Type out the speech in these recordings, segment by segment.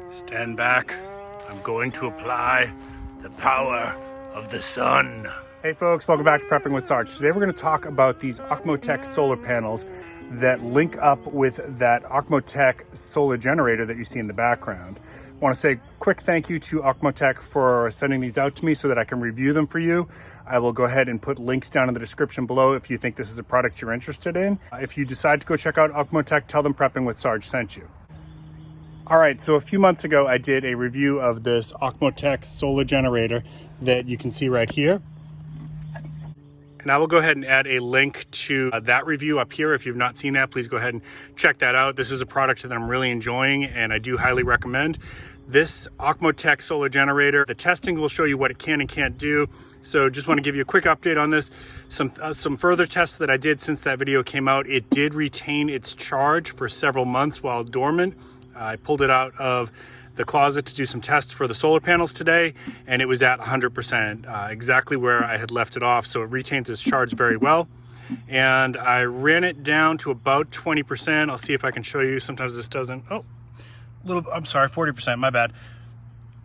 Stand back. I'm going to apply the power of the sun. Hey folks, welcome back to Prepping with Sarge. Today we're going to talk about these Okmo solar panels that link up with that Okmo solar generator that you see in the background. I want to say a quick thank you to Okmo for sending these out to me so that I can review them for you. I will go ahead and put links down in the description below if you think this is a product you're interested in. If you decide to go check out Okmo, tell them Prepping with Sarge sent you. All right, so a few months ago, I did a review of this Okmo solar generator that you can see right here. And I will go ahead and add a link to that review up here. If you've not seen that, please go ahead and check that out. This is a product that I'm really enjoying and I do highly recommend. This Okmo solar generator, the testing will show you what it can and can't do. So just want to give you a quick update on this. Some further tests that I did since that video came out. It did retain its charge for several months while dormant. I pulled it out of the closet to do some tests for the solar panels today, and it was at 100%, exactly where I had left it off. So it retains its charge very well. And I ran it down to about 20%. I'll see if I can show you. Sometimes this doesn't, I'm sorry, 40%, my bad.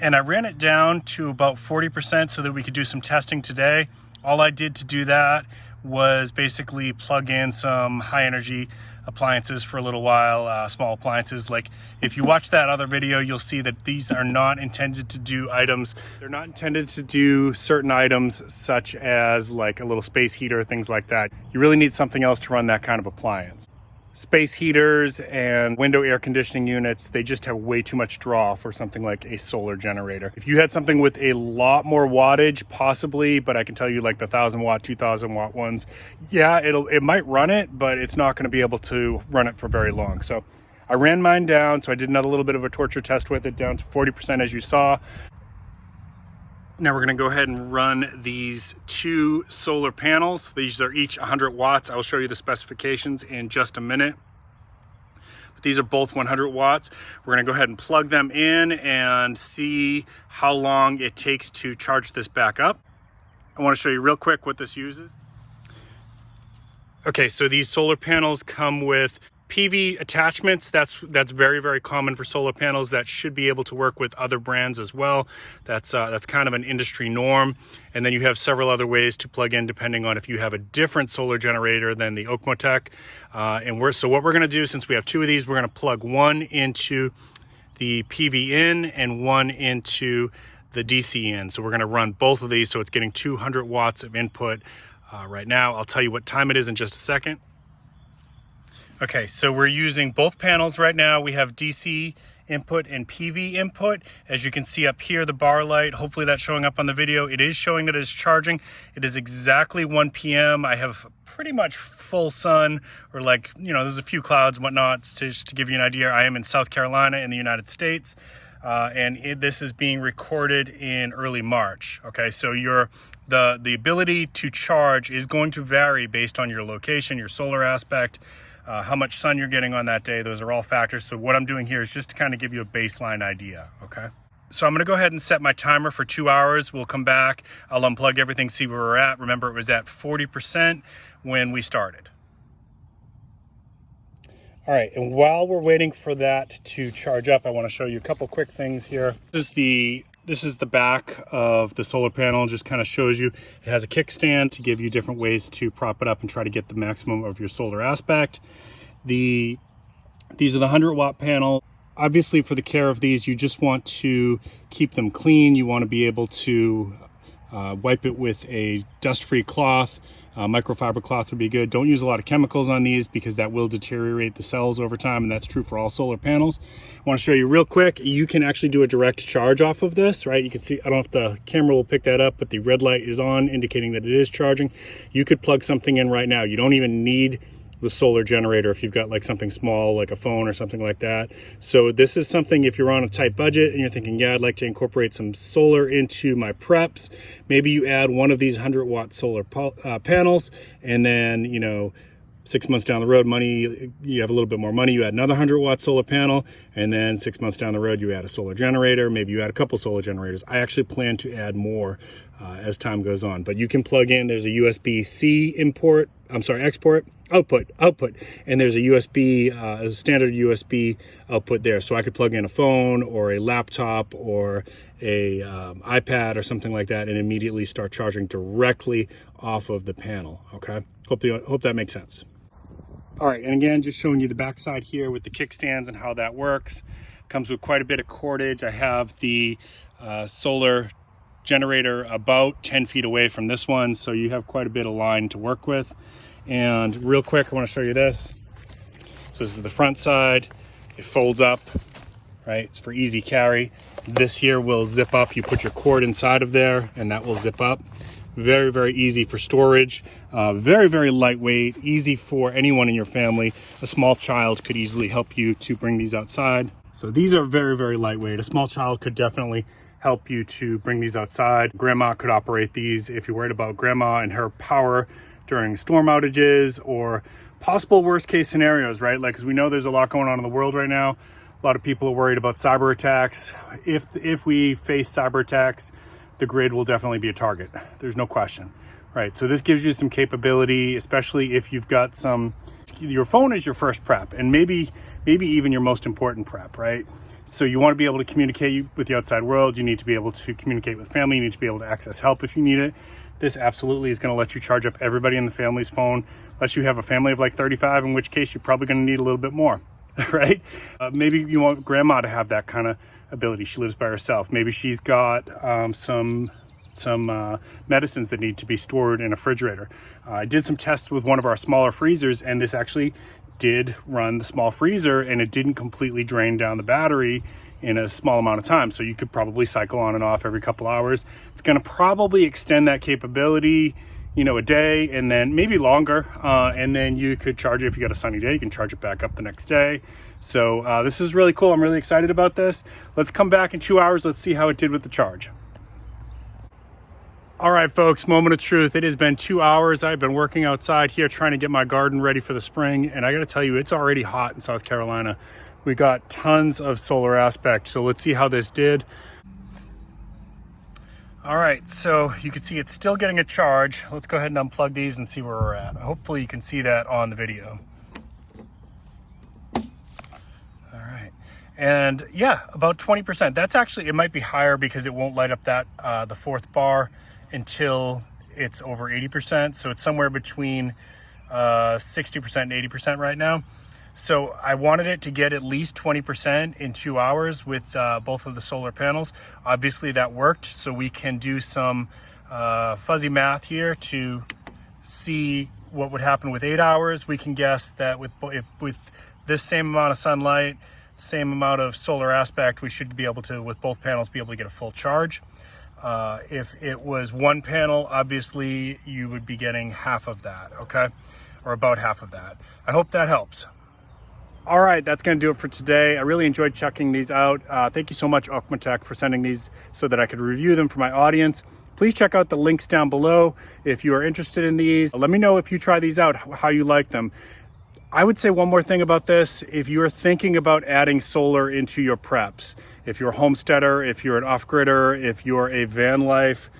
And I ran it down to about 40% so that we could do some testing today. All I did to do that was basically plug in some high energy appliances for a little while, small appliances. Like if you watch that other video, you'll see that these are not intended to do items. They're not intended to do certain items such as like a little space heater, things like that. You really need something else to run that kind of appliance. Space heaters and window air conditioning units, they just have way too much draw for something like a solar generator. If you had something with a lot more wattage, possibly, but I can tell you like the 1,000 watt, 2,000 watt ones, yeah, it might run it, but it's not going to be able to run it for very long. So I ran mine down, so I did another little bit of a torture test with it, down to 40% as you saw. Now we're going to go ahead and run these two solar panels. These are each 100 watts. I'll show you the specifications in just a minute. But these are both 100 watts. We're going to go ahead and plug them in and see how long it takes to charge this back up. I want to show you real quick what this uses. Okay, so these solar panels come with PV attachments. That's very, very common for solar panels. That should be able to work with other brands as well. That's kind of an industry norm. And then you have several other ways to plug in depending on if you have a different solar generator than the Okmo. So what we're going to do, since we have two of these, we're going to plug one into the PV in and one into the DC in. So we're going to run both of these so it's getting 200 watts of input right now. I'll tell you what time it is in just a second. Okay, so we're using both panels right now. We have DC input and PV input. As you can see up here, the bar light, hopefully that's showing up on the video. It is showing that it's charging. It is exactly 1 p.m. I have pretty much full sun, or like, there's a few clouds and whatnot. Just to give you an idea, I am in South Carolina in the United States, and this is being recorded in early March. Okay, so the ability to charge is going to vary based on your location, your solar aspect, how much sun you're getting on that day. Those are all factors. So what I'm doing here is just to kind of give you a baseline idea, okay? So I'm gonna go ahead and set my timer for 2 hours. We'll come back, I'll unplug everything, see where we're at. Remember, it was at 40% when we started. All right, and while we're waiting for that to charge up, I wanna show you a couple quick things here. This is the back of the solar panel. Just kind of shows you, it has a kickstand to give you different ways to prop it up and try to get the maximum of your solar aspect. These are the 100 watt panel. Obviously for the care of these, you just want to keep them clean. You want to be able to wipe it with a dust-free cloth. Microfiber cloth would be good. Don't use a lot of chemicals on these because that will deteriorate the cells over time, and that's true for all solar panels. I want to show you real quick, you can actually do a direct charge off of this, right? You can see, I don't know if the camera will pick that up, but the red light is on, indicating that it is charging. You could plug something in right now. You don't even need the solar generator if you've got like something small like a phone or something like that. So this is something, if you're on a tight budget and you're thinking, yeah, I'd like to incorporate some solar into my preps, maybe you add one of these 100 watt solar panels, and then 6 months down the road, you have a little bit more money, you add another 100 watt solar panel, and then 6 months down the road, you add a solar generator, maybe you add a couple solar generators. I actually plan to add more as time goes on. But you can plug in, there's a USB-C output, and there's a USB, a standard USB output there. So I could plug in a phone or a laptop or a iPad or something like that and immediately start charging directly off of the panel, okay? Hope that makes sense. All right, and again, just showing you the backside here with the kickstands and how that works. Comes with quite a bit of cordage. I have the solar generator about 10 feet away from this one, so you have quite a bit of line to work with. And real quick, I want to show you this. So this is the front side. It folds up, right? It's for easy carry. This here will zip up. You put your cord inside of there and that will zip up. Very, very easy for storage. Very, very lightweight, easy for anyone in your family. A small child could easily help you to bring these outside. So these are very, very lightweight. A small child could definitely help you to bring these outside. Grandma could operate these if you're worried about grandma and her power during storm outages or possible worst case scenarios, right? Like, because we know there's a lot going on in the world right now. A lot of people are worried about cyber attacks. If we face cyber attacks, the grid will definitely be a target. There's no question, right? So this gives you some capability, especially if you've got your phone is your first prep and maybe even your most important prep, right? So you want to be able to communicate with the outside world. You need to be able to communicate with family. You need to be able to access help if you need it. This absolutely is going to let you charge up everybody in the family's phone, unless you have a family of like 35, in which case you're probably going to need a little bit more, right? Maybe you want grandma to have that kind of ability. She lives by herself. Maybe she's got some medicines that need to be stored in a refrigerator. I did some tests with one of our smaller freezers, and this actually did run the small freezer, and it didn't completely drain down the battery in a small amount of time. So you could probably cycle on and off every couple hours. It's going to probably extend that capability, a day and then maybe longer. And then you could charge it if you got a sunny day, you can charge it back up the next day. So this is really cool. I'm really excited about this. Let's come back in 2 hours. Let's see how it did with the charge. All right, folks, moment of truth. It has been 2 hours. I've been working outside here trying to get my garden ready for the spring. And I got to tell you, it's already hot in South Carolina. We got tons of solar aspect. So let's see how this did. All right, so you can see it's still getting a charge. Let's go ahead and unplug these and see where we're at. Hopefully you can see that on the video. All right, and yeah, about 20%. That's actually, it might be higher because it won't light up that the fourth bar until it's over 80%. So it's somewhere between 60% and 80% right now. So I wanted it to get at least 20% in 2 hours with both of the solar panels. Obviously that worked. So we can do some fuzzy math here to see what would happen with 8 hours. We can guess that with this same amount of sunlight, same amount of solar aspect, we should be able to, with both panels, be able to get a full charge. If it was one panel, obviously you would be getting half of that, okay? Or about half of that. I hope that helps. All right, that's going to do it for today. I really enjoyed checking these out. Thank you so much, Okmo for sending these so that I could review them for my audience. Please check out the links down below if you are interested in these. Let me know if you try these out, how you like them. I would say one more thing about this. If you're thinking about adding solar into your preps, if you're a homesteader, if you're an off-gridder, if you're a van life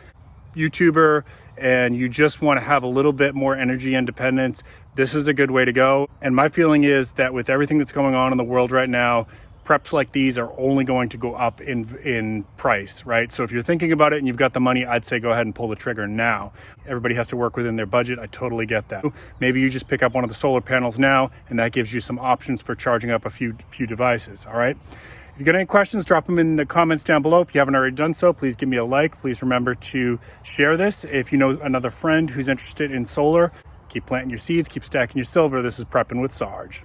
YouTuber, and you just want to have a little bit more energy independence, this is a good way to go. And my feeling is that with everything that's going on in the world right now, preps like these are only going to go up in price, right? So if you're thinking about it and you've got the money, I'd say go ahead and pull the trigger now. Everybody has to work within their budget. I totally get that. Maybe you just pick up one of the solar panels now, and that gives you some options for charging up a few devices, all right? If you got any questions, drop them in the comments down below. If you haven't already done so, please give me a like. Please remember to share this. If you know another friend who's interested in solar, keep planting your seeds, keep stacking your silver. This is Prepping with Sarge.